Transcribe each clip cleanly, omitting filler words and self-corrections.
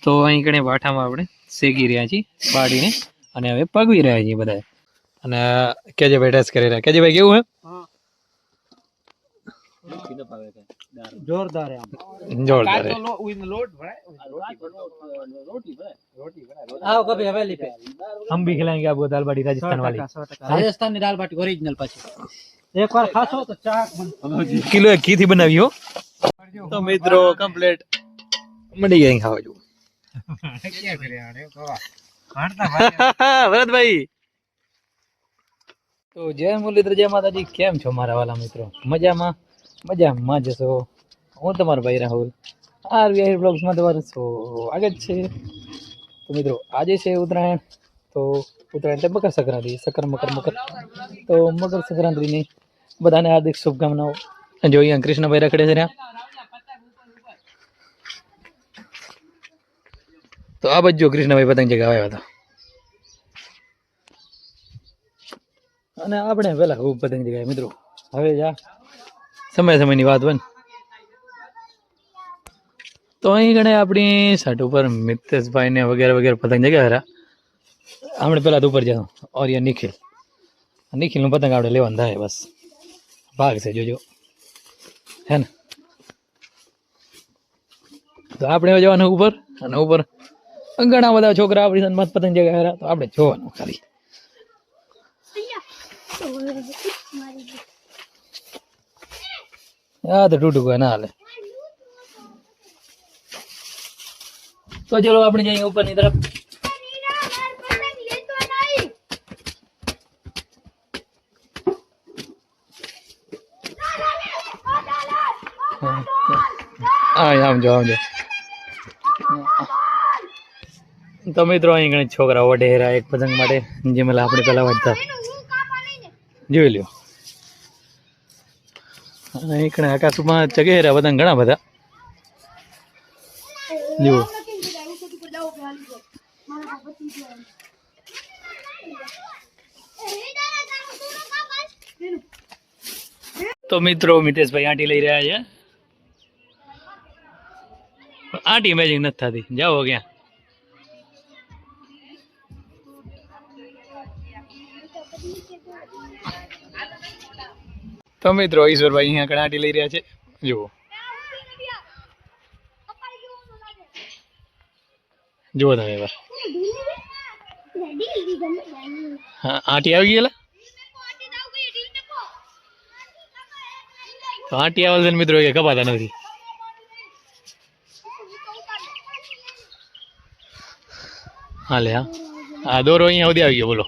તો અહીં કણે વાઠામાં આપણે શેકી રહ્યા છીએ પાડીને અને હવે પગવી રહ્યા છીએ બધા. અને કેજે ભાઈ ટેસ્ટ કરી રહ્યા. કેજે ભાઈ કેવું હે? जोरदार है જોરદાર હે. आओ कभी हवेली पे हम भी खिलाएंगे आपको दाल बाटी राजस्थान वाली. राजस्थान की दाल बाटी ओरिजिनल पाछी एक बार खासो तो चाक बन કિલો એક ઘી થી બનાવી હો. તો મિત્રો કમ્પ્લીટ મંડી ગયા ખાવા જો. क्या करे यार ભરતભાઈ તો જય મુરલીધર, જય માતાજી. કેમ છો મારા વાલા મિત્રો? મજામાં? મજામાં જશો. હું તમારો ભાઈ રાહુલ આરવીઆઈ બ્લોગ્સમાં તમારું સ્વાગત છે. તો મિત્રો આજે છે ઉત્તરાયણ. તો ઉત્તરાયણ એટલે મકર સંક્રાંતિ. મકર તો મકર સંક્રાંતિની બધાને હાર્દિક શુભકામનાઓ. જો અહીંયા કૃષ્ણભાઈ રખડે છે ત્યાં. તો આ બાજુ કૃષ્ણભાઈ પતંગ ચગાવ્યા હતા અને આપણે પેલા ખૂબ પતંગ ચગાવ્યા મિત્રો. હવે જા સમયની વાત બન. તો અહીં ગણે આપણી સાટ ઉપર મિતેશભાઈ ને વગેરે વગેરે પતંગ ચગાવ્યા. આપણે પેલા તો ઉપર જાઓ ઓર યા નિખિલનું પતંગ આપણે લેવાનું થાય બસ. ભાગ છે જોજો હે ને. તો આપણે જવાનું ઉપર અને ઉપર ઘણા બધા છોકરા આપણી સાથે મસ્ત પતંગ ચગાવ્યા. તો આપણે જોવાનું ખાલી. હા તો તૂટું કોઈ ના હાલે. તો ચલો આપણે જઈએ ઉપરની તરફ. હા આમ જો તો મિત્રો અહીં ઘણી છોકરા વઢેરા એક પતંગ માટે જે મેલા આપણે પેલા વાંચતા જોઈ લ્યો. અને અહીં આકાશમાં ચગેરા પતંગ ઘણા બધા જુઓ. તો મિત્રો મિતેશભાઈ આંટી લઈ રહ્યા છે. આંટી મેજિંગ નથી થતી. જાઓ ક્યાં. તો મિત્રો ઈશ્વરભાઈ અહીંયા કણાટી લઈ રહ્યા છે જુઓ. જુઓ તમે એবার. હા આંટી આવી ગયેલા. તો આંટી આવે છે મિત્રો કે કપાતા નથી. હાલે હા હા દોરો અહીંયા સુધી આવી ગયો બોલો.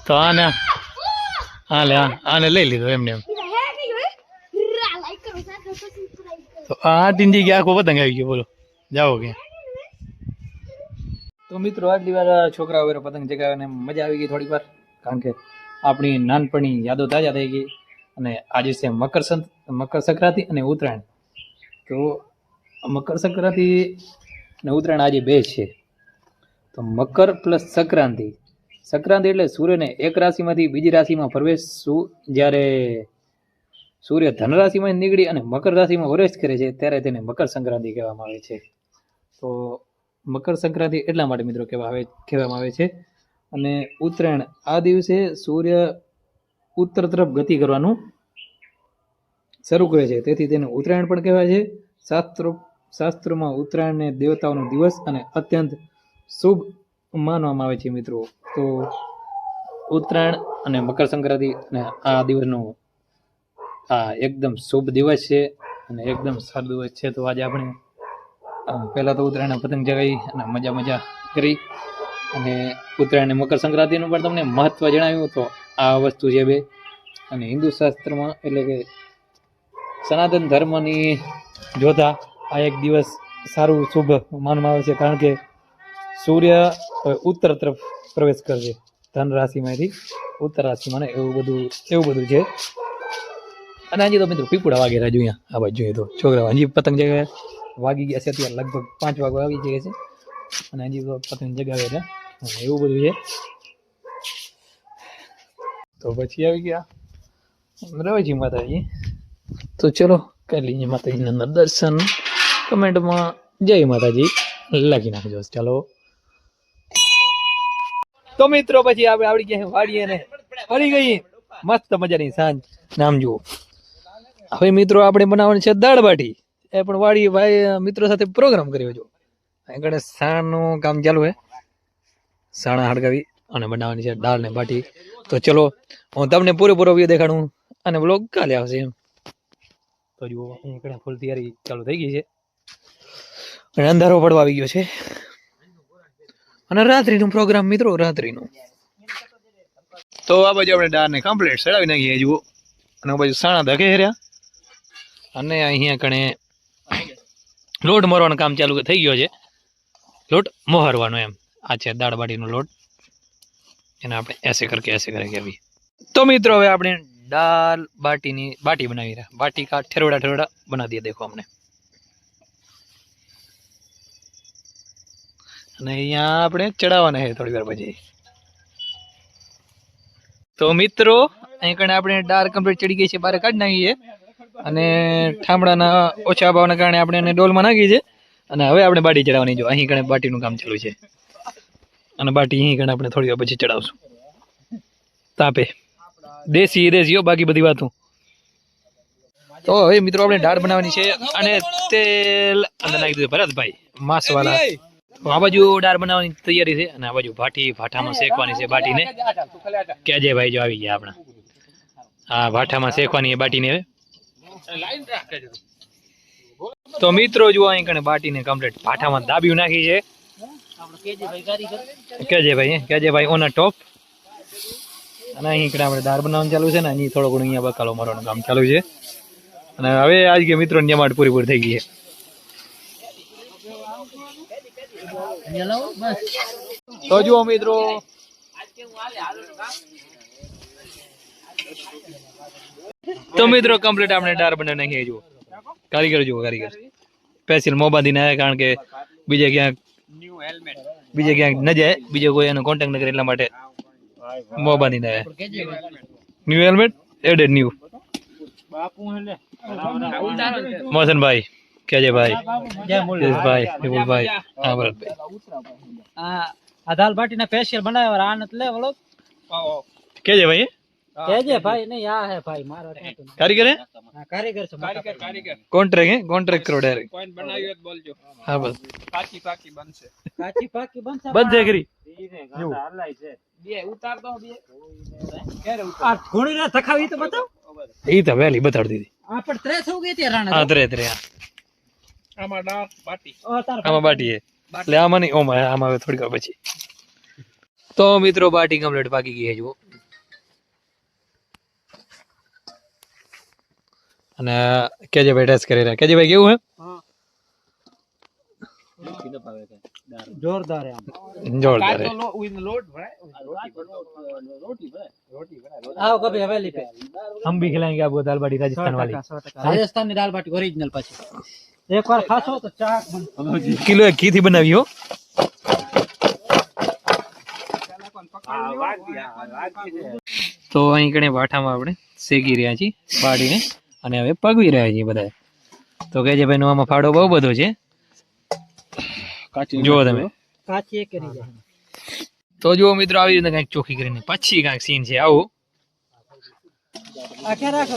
તો આને હાલે આને લઈ લીધો એમને એમ. તો આ ટીંજી ગયા આખો પતંગ આવી ગયો બોલો. જાઓ કે. તો મિત્રો આટલી વાર છોકરાઓ વેરો પતંગ ચગાવીને મજા આવી ગઈ થોડીક વાર. કારણ કે આપણી નાનપણની યાદો તાજા થઈ ગઈ. અને આજે છે મકર સંક્રાંતિ અને ઉત્તરાયણ. તો મકર સંક્રાંતિ અને ઉત્તરાયણ આજે બે છે. તો મકર પ્લસ સંક્રાંતિ. સંક્રાંતિ એટલે સૂર્યને એક રાશિમાંથી બીજી રાશિમાં પ્રવેશવું. જ્યારે સૂર્ય ધન રાશિમાં નીકળી અને મકર રાશિમાં પ્રવેશ કરે છે ત્યારે તેને મકર સંક્રાંતિ કહેવામાં આવે છે. તો મકર સંક્રાંતિ એટલા માટે મિત્રો કહેવામાં આવે છે. અને ઉત્તરાયણ આ દિવસે સૂર્ય ઉત્તર તરફ ગતિ કરવાનું શરૂ કરે છે તેથી તેને ઉત્તરાયણ પણ કહેવાય છે. શાસ્ત્રોમાં ઉત્તરાયણને દેવતાઓનો દિવસ અને અત્યંત શુભ માનવામાં આવે છે મિત્રો. તો ઉત્તરાયણ અને મકર સંક્રાંતિ અને આ દિવસનો આ એકદમ શુભ દિવસ છે અને એકદમ સારો દિવસ છે. તો આજે આપણે પહેલાં તો ઉત્તરાયણના પતંગ ચગાવી અને મજા કરી અને ઉત્તરાયણ અને મકર સંક્રાંતિનું પણ તમને મહત્ત્વ જણાવ્યું. તો આ વસ્તુ છે બે. અને હિન્દુ શાસ્ત્રમાં એટલે કે સનાતન ધર્મની જોતા આ એક દિવસ સારું શુભ માનવામાં આવે છે. કારણ કે સૂર્ય ઉત્તર તરફ પ્રવેશ કરશે ધન રાશિમાંથી ઉત્તર રાશિમાં ને એવું બધું છે. અને હજી તો મિત્રો પીપળા વાગી રહ્યા જોઈએ. આ બાજુ જોઈએ તો છોકરા હજી પતંગ જગાવે વાગી ગયા છે. અત્યારે લગભગ 5 વાગવા આવી જાય છે અને હજી તો પતંગ જગાવે છે એવું બધું છે. તો તો પછી આવી ગયા રવાજી માતાજી. તો ચલો કરી લઈએ માતાજીના અંદર દર્શન. કમેન્ટમાં જય માતાજી લખી નાખજો. ચાલો તો મિત્રો પછી આપણે આવડી ગયા વાડીએ ને પડી ગઈ મસ્ત મજાની સાંજ. નામ જુઓ. હવે મિત્રો આપણે બનાવવાની છે દાળ બાટી. એ પણ વાડી ભાઈ મિત્રો સાથે પ્રોગ્રામ કર્યો છો. આગળ સાણનું કામ ચાલુ છે. સાણા હળગાવી અને બનાવવાની છે દાળ ને બાટી. તો ચલો હું તમને પૂરેપૂરો વ્યૂ દેખાડું અને બ્લોગ કાલે આવશે એમ. તો જુઓ અહીં ફૂલ તૈયારી ચાલુ થઈ ગઈ છે અને અંધારો પડવા આવી ગયો છે અને રાત્રિનું પ્રોગ્રામ મિત્રો રાત્રિનું. તો આ બાજુ આપણે દાળને કમ્પ્લીટ સડાવી નાખીએ જુઓ. અને આ બાજુ સાણા ધકે રહ્યા અને અહીંયા કણે લોટ મોરવાનું કામ ચાલુ થઈ ગયો છે. લોટ મોહરવાનો એમ. આ છે દાળ બાટીનો લોટ. એને આપણે એસે કરે કેવી. તો મિત્રો હવે આપણે દાલ બાટીની બાટી બનાવી રહ્યા. બાટી કા ઠેરોડા બના દિયા દેખો हमने. અને અહીંયા આપણે ચડાવવાના છે થોડી વાર પછી. તો મિત્રો અહીં કણે આપણે દાળ કમ્પ્લીટ ચડી ગઈ છે, બહાર કાઢી નાખી છે અને ઠામડાના ઓછા ભાવના કારણે આપણે એને ડોલમાં નાખી છે અને હવે આપણે બાટી ચડાવવાની. જો અહીં કણે બાટીનું કામ ચાલુ છે અને બાટી અહીં કણે આપણે થોડી વાર પછી ચડાવશું તાપે. દેશીઓ બાકી બધી વાતો. તો હવે મિત્રો આપણે દાળ બનાવવાની છે અને તેલ અંદર નાખી દીધું ભરતભાઈ માસવાલા. તો આ બાજુ દાળ બનાવવાની તૈયારી છે અને આ બાજુ ભાઠામાં શેકવાની છે બાટીને. કેજે ભાઈ જો આવી ગયા આપણા. હા ભાઠામાં શેકવાની છે બાટીને. હવે તો મિત્રો જુઓ અહીં કણે બાટીને કમ્પ્લીટ ભાઠામાં દાબીયું નાખી છે. કેજે ભાઈ ઓન ટોપ. અને અહીં કણે આપણે દાળ બનાવવાનું ચાલુ છે ને અહીં થોડો ઘણું અહીંયા બકાલો મારવાનું કામ ચાલુ છે. અને હવે આજ કે મિત્રો નિયમાટ પૂરી થઈ ગઈ છે. તો જુઓ મિત્રો કમ્પ્લીટ આપણે દાળ બનાવી નાખીએ. જુઓ કારીગર સ્પેશિયલ મો બાંધીને આવ્યા કારણ કે બીજે ક્યાંક ન જાય, બીજો કોઈ એનો કોન્ટેક્ટ ન કરે એટલા માટે મો બાંધીને આવ્યા. New helmet added new. Mohanbhai કેજેભાઈ ભાઈ વિપુલભાઈ હા ભરતભાઈ આ દાલ બાટી ના સ્પેશિયલ બનાવ્યા. આનંદ લે બોલો કેજેભાઈ નહીં આ હે ભાઈ મારો કારીગર કારીગર છે. કોન્ટ્રાક્ટ કરો ડાયરેક્ટ. પોઈન્ટ બનાવ્યો તો બોલજો. હા બસ કાચી પાકી બનશે. બનશે બધે કરી બે ઉતાર દો બે. આ ઘોડી ના થખાવી તો બતાવ. ઈ તો વેલી બતાડી દીધી. આ પણ ત્રેસ હો ગઈ તે રાણા. હા ત્રે આમાં દાળ બાટી. આમાં બાટી છે એટલે આમાં નહીં ઓમાં આમાં હવે થોડીક વાર પછી. તો મિત્રો બાટી કમ્પ્લીટ પાકી ગઈ છે જુઓ. અને કેજેભાઈ ટેસ્ટ કરી રહ્યા. કેજેભાઈ કેવું હે? જોરદાર આમ જોરદાર હે. લોટ ભરાય. आओ कभी हवेली पे हम भी खिलाएंगे आपको दाल बाटी राजस्थान वाली. राजस्थान ની દાલ બાટી ઓરિજિનલ પાછી એકવાર ખાશો તો ચાક બનશે. કિલો એક ઘી થી બનાવી હો. તો અહીં કણે વાઠામાં આપણે શેકી રહ્યા છીએ બાટીને અને હવે પગવી રહ્યા છીએ બધા. તો કે છે ભાઈ નો આમાં ફાડો બહુ બધો છે. જુઓ તમે કાચી એક કરી જાય. તો જુઓ મિત્રો આવી રીતે કઈક ચોખ્ખી કરીને પછી કઈક સીન છે આવું. આ ક્યાં રાખો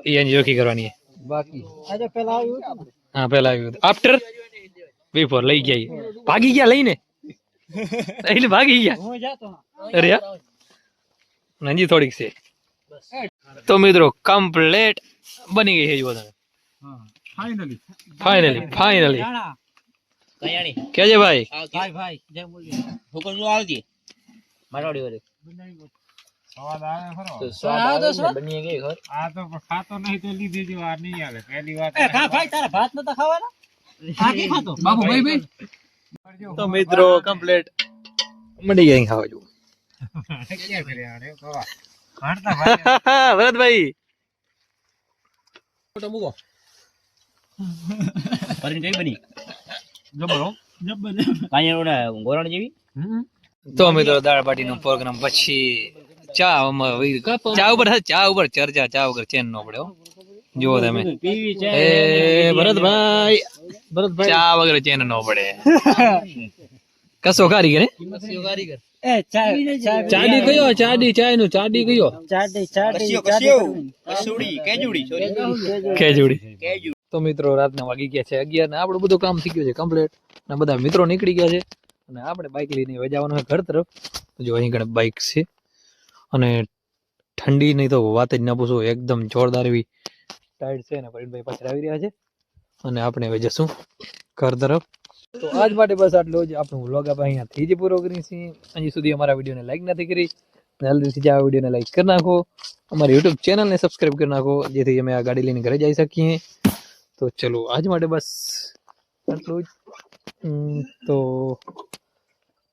એ એની ચોખ્ખી કરવાની છે બાકી આજે પેલા આવ્યું હતું ને. હા પેલા આવ્યું આફ્ટર બિફોર લઈ ગયા ભાગી ગયા લઈને ભાગી ગયા. હું જાતો અરે હજી થોડીક છે. તો મિત્રો કમ્પ્લેટ બની ગઈ છે જુઓ તમે. ફાઇનલી કેજે ભાઈ ભાઈ ભાઈ જય મુરલી હુકમ નો આવજે મારોડી વાળી સ્વાદ આવે ખરો. સ્વાદ આવે બની ગઈ ઘર. આ તો ખાતો નહીં તો લીધી જો આ નહીં આવે પહેલી વાત. એ ખા ભાઈ તારા ભાત નતા ખાવાના. આ કે ખાતો બાબુ ભાઈ તો મિત્રો કમ્પ્લેટ મળી ગઈ ખાવા જો. ક્યાં કર્યા અરે બાબા ભણતા ભાઈ ભરતભાઈ ફોટો મૂકો પરીન કઈ બની જબરો જબર કાયા ઓડા ગોરણ જેવી. તો મિત્રો દાળ બાટીનો પ્રોગ્રામ પછી ચા ચા ઉપર ચર્ચા ચા વગર ચેન નો પડે હો. જુઓ તમે એ ભરતભાઈ ચા વગર ચેન નો પડે કસો કારીગર હે ચાડી કયો ચાડી ચાય નું ચાડી કયો ખેજુડી. તો મિત્રો રાતના વાગી ગયા છે 11 ને આપણું બધું કામ થઈ ગયું છે કમ્પ્લીટ ને બધા મિત્રો નીકળી ગયા છે અને આપણે બાઇક લઈને હવે જવાનું છે ઘર તરફ. જો અહીં કણે બાઇક છે અને ઠંડીની તો વાત જ ના પૂછો એકદમ જોરદાર એવી ટાઈડ છે ને પરેશભાઈ પાછળ આવી રહ્યા છે અને આપણે હવે જશું ઘર તરફ. તો આજ માટે બસ આટલો જ. આપણું વ્લોગ આપણે અહીંયાથી જ પૂરો કરીએ છીએ. હજી સુધી અમારા વિડીયોને લાઈક નથી કરી જલ્દીથી જ આ વિડીયોને લાઈક કરી નાખો. અમારી યુટ્યુબ ચેનલને સબસ્ક્રાઈબ કરી નાખો જેથી અમે આ ગાડી લઈને ઘરે જઈ શકીએ. તો ચલો આજ માટે બસ આટલું જ. તો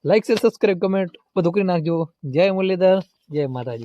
લાઈક શેર સબસ્ક્રાઈબ કમેન્ટ બધું કરી નાખજો. જય મુરલીધર, જય માતાજી.